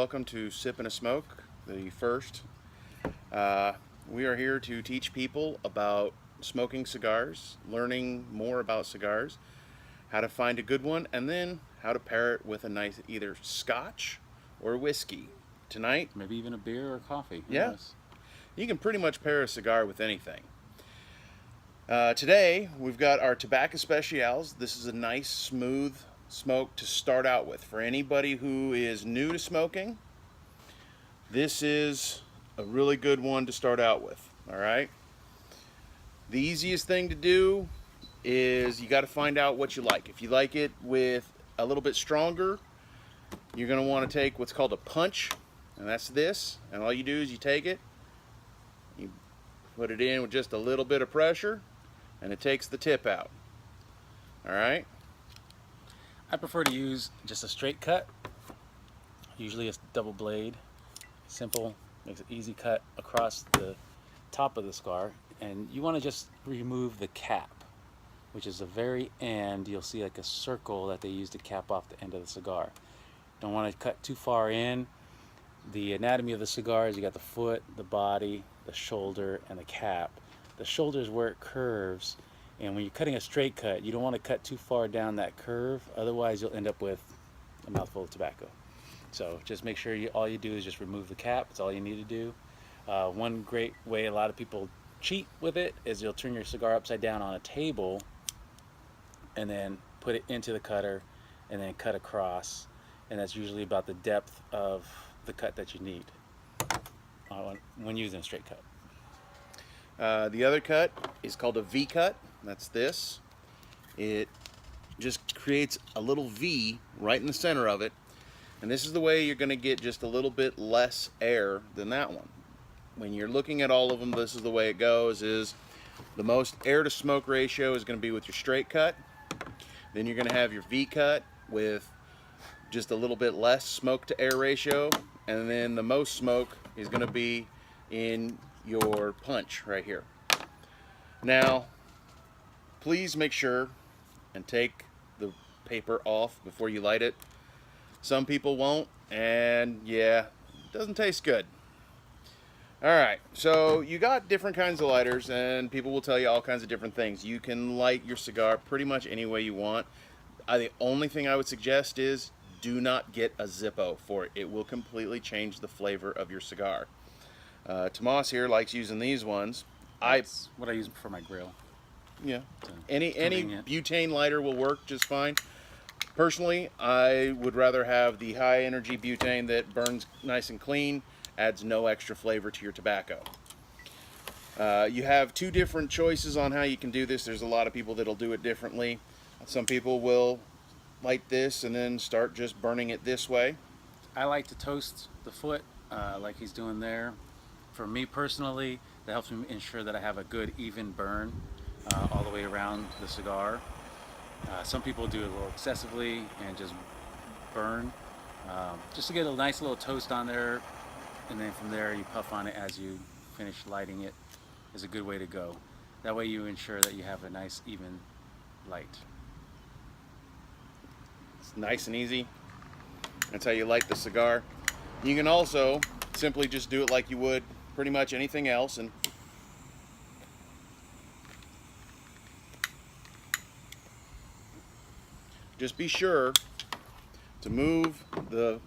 welcome to Sip and a Smoke, the first. We are here to teach people about smoking cigars, learning more about cigars, how to find a good one, and then how to pair it with a nice either scotch or whiskey. Tonight, Maybe even a beer or coffee. Who yeah, knows? you can pretty much pair a cigar with anything. Today, we've got our Tabac Especials. This is a nice, smooth smoke to start out with. For anybody who is new to smoking, this is a really good one to start out with, all right? The easiest thing to do is you got to find out what you like. If you like it with a little bit stronger, you're going to want to take what's called a punch, and that's this. And all you do is you take it, you put it in with just a little bit of pressure, and it takes the tip out. All right? I prefer to use just a straight cut. Usually a double blade. Simple, makes it easy cut across the top of the cigar. And you want to just remove the cap, which is the very end. You'll see like a circle that they use to cap off the end of the cigar. Don't want to cut too far in. The anatomy of the cigar is you got the foot, the body, the shoulder, and the cap. The shoulder is where it curves, and when you're cutting a straight cut, you don't want to cut too far down that curve, otherwise you'll end up with a mouthful of tobacco. So just make sure all you do is just remove the cap. That's all you need to do. One great way a lot of people cheat with it is you'll turn your cigar upside down on a table and then put it into the cutter and then cut across, and that's usually about the depth of the cut that you need when using a straight cut. The other cut is called a V cut. That's this. It just creates a little V right in the center of it. And this is the way you're going to get just a little bit less air than that one. When you're looking at all of them, this is the way it goes, is the most air to smoke ratio is going to be with your straight cut. Then you're going to have your V cut with just a little bit less smoke to air ratio. And then the most smoke is going to be in your punch right here. Now, please make sure and take the paper off before you light it. Some people won't, and yeah, it doesn't taste good. Alright, so you got different kinds of lighters, and people will tell you all kinds of different things. You can light your cigar pretty much any way you want. The only thing I would suggest is do not get a Zippo for it. It will completely change the flavor of your cigar. Tomas here likes using these ones. That's what I use for my grill. Yeah, any butane lighter will work just fine. Personally, I would rather have the high energy butane that burns nice and clean, adds no extra flavor to your tobacco. You have two different choices on how you can do this. There's a lot of people that'll do it differently. Some people will light this and then start just burning it this way. I like to toast the foot like he's doing there. For me personally, that helps me ensure that I have a good even burn all the way around the cigar. Some people do it a little excessively and just burn. Just to get a nice little toast on there, and then from there you puff on it as you finish lighting it is a good way to go. That way you ensure that you have a nice even light. It's nice and easy. That's how you light the cigar. You can also simply just do it like you would pretty much anything else, and just be sure to move the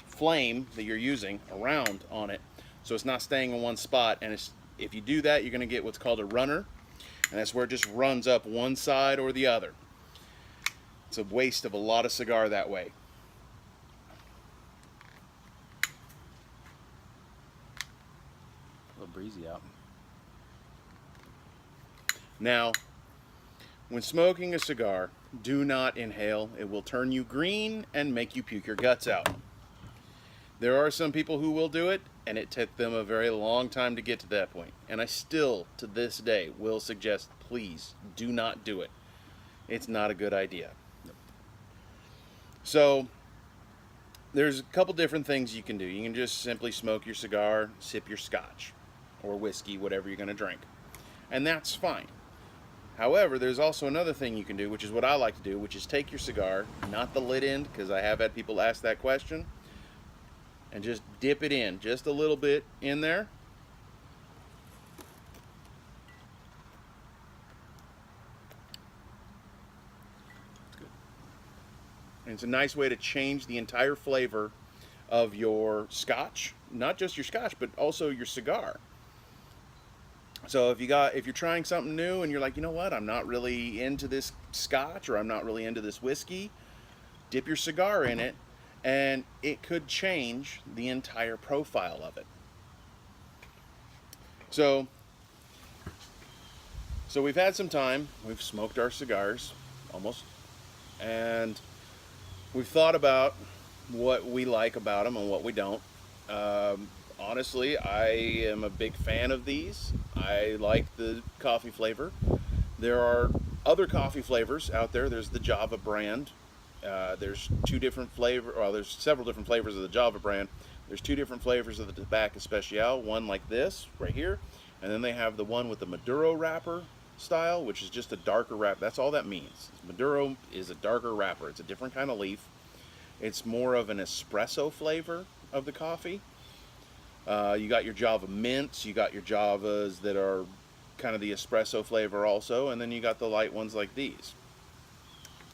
flame that you're using around on it so it's not staying in one spot. And if you do that, you're going to get what's called a runner, and that's where it just runs up one side or the other. It's a waste of a lot of cigar that way. A little breezy out. Now, when smoking a cigar, do not inhale. It will turn you green and make you puke your guts out. There are some people who will do it, and it took them a very long time to get to that point. And I still, to this day, will suggest, please, do not do it. It's not a good idea. So, there's a couple different things you can do. You can just simply smoke your cigar, sip your scotch, or whiskey, whatever you're going to drink. And that's fine. However, there's also another thing you can do, which is what I like to do, which is take your cigar, not the lid end, because I have had people ask that question, and just dip it in just a little bit in there. And it's a nice way to change the entire flavor of your scotch, not just your scotch, but also your cigar. So if you're trying something new and you're like, you know what, I'm not really into this scotch or I'm not really into this whiskey, dip your cigar in it, and it could change the entire profile of it. So we've had some time. We've smoked our cigars almost, and we've thought about what we like about them and what we don't. Honestly, I am a big fan of these. I like the coffee flavor. There are other coffee flavors out there. There's the Java brand. There's there's several different flavors of the Java brand. There's two different flavors of the Tabac Especial. One like this right here, and then they have the one with the Maduro wrapper style, which is just a darker wrap. That's all that means. Maduro is a darker wrapper. It's a different kind of leaf. It's more of an espresso flavor of the coffee. You got your Java mints, you got your Javas that are kind of the espresso flavor also, and then you got the light ones like these.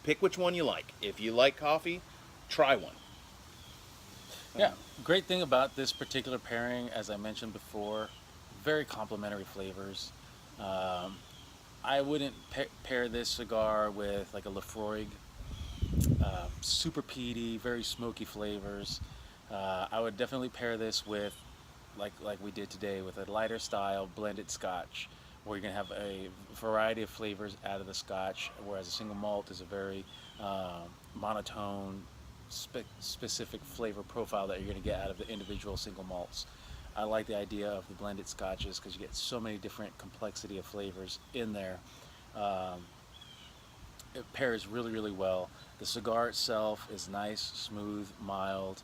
Pick which one you like. If you like coffee, try one. Yeah, great thing about this particular pairing, as I mentioned before, very complementary flavors. I wouldn't pair this cigar with like a Lafroig. Super peaty, very smoky flavors. I would definitely pair this with, like we did today, with a lighter style blended scotch, where you're going to have a variety of flavors out of the scotch, whereas a single malt is a very monotone, specific flavor profile that you're going to get out of the individual single malts. I like the idea of the blended scotches because you get so many different complexity of flavors in there. It pairs really, really well. The cigar itself is nice, smooth, mild,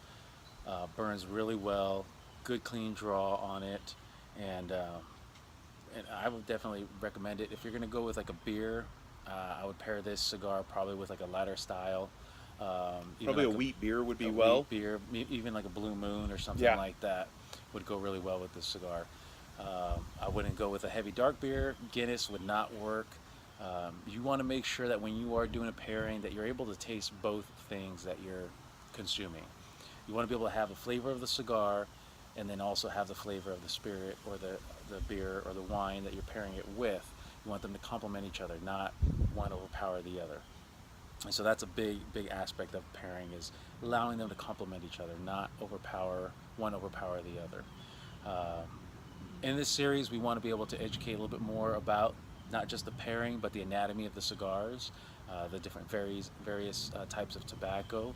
burns really well, good clean draw on it, and I would definitely recommend it. If you're going to go with like a beer, I would pair this cigar probably with like a lighter style. Probably like a wheat beer would be wheat beer, even like a Blue Moon or something Yeah. like that would go really well with this cigar. I wouldn't go with a heavy dark beer. Guinness would not work. You want to make sure that when you are doing a pairing that you're able to taste both things that you're consuming. You want to be able to have the flavor of the cigar and then also have the flavor of the spirit or the beer or the wine that you're pairing it with. You want them to complement each other, not one overpower the other. And so that's a big aspect of pairing, is allowing them to complement each other, not one overpower the other. In this series, we want to be able to educate a little bit more about not just the pairing, but the anatomy of the cigars, the different various types of tobacco,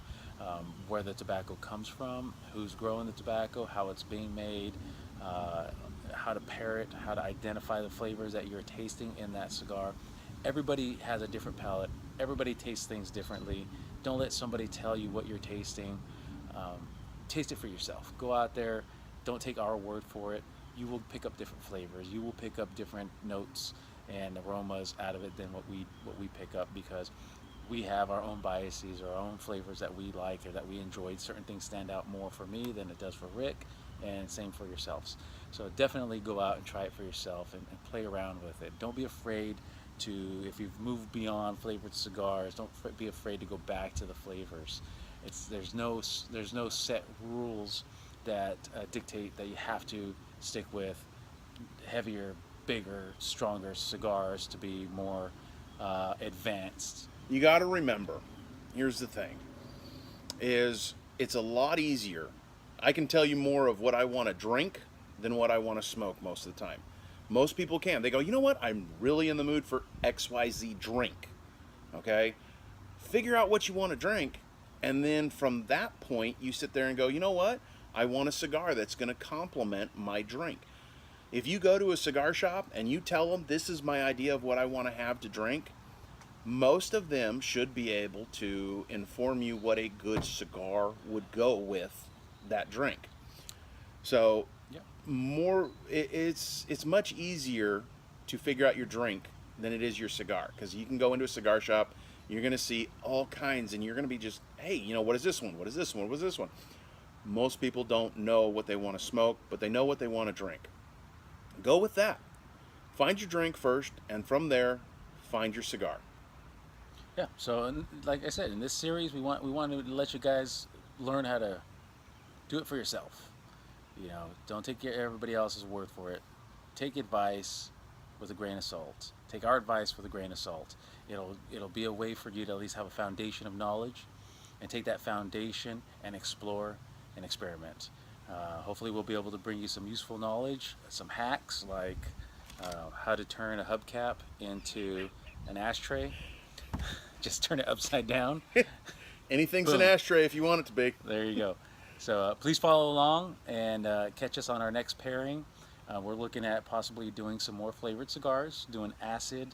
where the tobacco comes from, who's growing the tobacco, how it's being made, how to pair it, how to identify the flavors that you're tasting in that cigar. Everybody has a different palate. Everybody tastes things differently. Don't let somebody tell you what you're tasting. Taste it for yourself. Go out there. Don't take our word for it. You will pick up different flavors. You will pick up different notes and aromas out of it than what we pick up, because we have our own biases, our own flavors that we like or that we enjoyed. Certain things stand out more for me than it does for Rick, and same for yourselves. So definitely go out and try it for yourself and play around with it. Don't be afraid to, if you've moved beyond flavored cigars, don't be afraid to go back to the flavors. There's no set rules that dictate that you have to stick with heavier, bigger, stronger cigars to be more advanced. You got to remember, here's the thing, is it's a lot easier. I can tell you more of what I want to drink than what I want to smoke most of the time. Most people can. They go, you know what? I'm really in the mood for XYZ drink. Okay? Figure out what you want to drink, and then from that point, you sit there and go, you know what? I want a cigar that's going to complement my drink. If you go to a cigar shop and you tell them, this is my idea of what I want to have to drink, most of them should be able to inform you what a good cigar would go with that drink. So Yep. it's much easier to figure out your drink than it is your cigar, because you can go into a cigar shop, you're going to see all kinds, and you're going to be just, hey, you know, what is this one? What is this one? What is this one? Most people don't know what they want to smoke, but they know what they want to drink. Go with that. Find your drink first, and from there, find your cigar. Yeah. So, like I said, in this series, we want to let you guys learn how to do it for yourself. You know, don't take everybody else's word for it. Take advice with a grain of salt. Take our advice with a grain of salt. It'll be a way for you to at least have a foundation of knowledge, and take that foundation and explore and experiment. Hopefully, we'll be able to bring you some useful knowledge, some hacks like how to turn a hubcap into an ashtray. Just turn it upside down. Anything's Boom. an ashtray if you want it to be. There you go. So please follow along and catch us on our next pairing. We're looking at possibly doing some more flavored cigars, doing acid,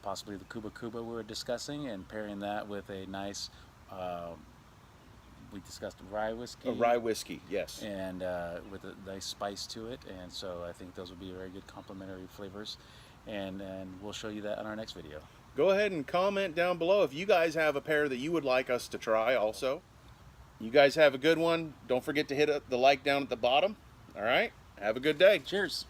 possibly the Cuba Cuba we were discussing, and pairing that with a nice, we discussed rye whiskey. A rye whiskey, yes. And with a nice spice to it. And so I think those would be very good complementary flavors. And we'll show you that on our next video. Go ahead and comment down below if you guys have a pair that you would like us to try also. You guys have a good one. Don't forget to hit the like down at the bottom. All right? Have a good day. Cheers.